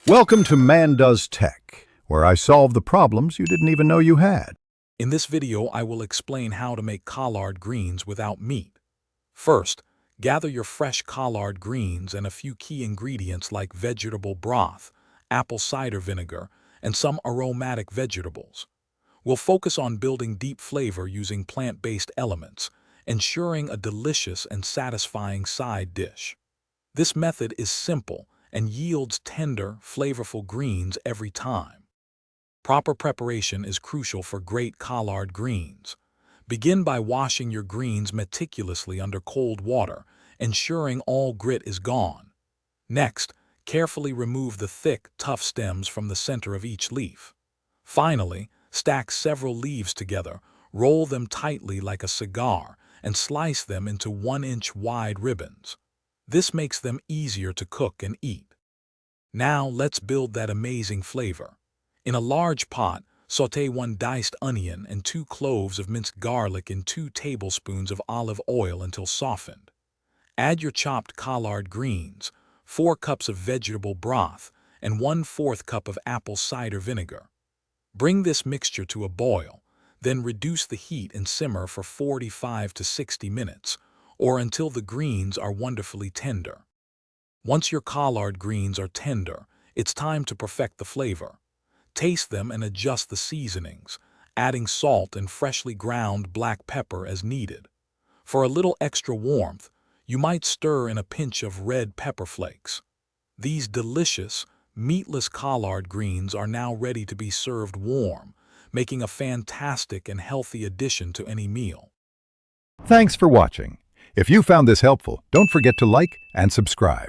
Welcome to Man Does Tech, where I solve the problems you didn't even know you had. In this video, I will explain how to make collard greens without meat. First, gather your fresh collard greens and a few key ingredients like vegetable broth, apple cider vinegar, and some aromatic vegetables. We'll focus on building deep flavor using plant-based elements, ensuring a delicious and satisfying side dish. This method is simple and yields tender, flavorful greens every time. Proper preparation is crucial for great collard greens. Begin by washing your greens meticulously under cold water, ensuring all grit is gone. Next, carefully remove the thick, tough stems from the center of each leaf. Finally, stack several leaves together, roll them tightly like a cigar, and slice them into 1-inch wide ribbons. This makes them easier to cook and eat. Now let's build that amazing flavor. In a large pot, sauté 1 diced onion and 2 cloves of minced garlic in 2 tablespoons of olive oil until softened. Add your chopped collard greens, 4 cups of vegetable broth, and 1/4 cup of apple cider vinegar. Bring this mixture to a boil, then reduce the heat and simmer for 45 to 60 minutes, or until the greens are wonderfully tender. Once your collard greens are tender, it's time to perfect the flavor. Taste them and adjust the seasonings, adding salt and freshly ground black pepper as needed. For a little extra warmth, you might stir in a pinch of red pepper flakes. These delicious, meatless collard greens are now ready to be served warm, making a fantastic and healthy addition to any meal. Thanks for watching. If you found this helpful, don't forget to like and subscribe.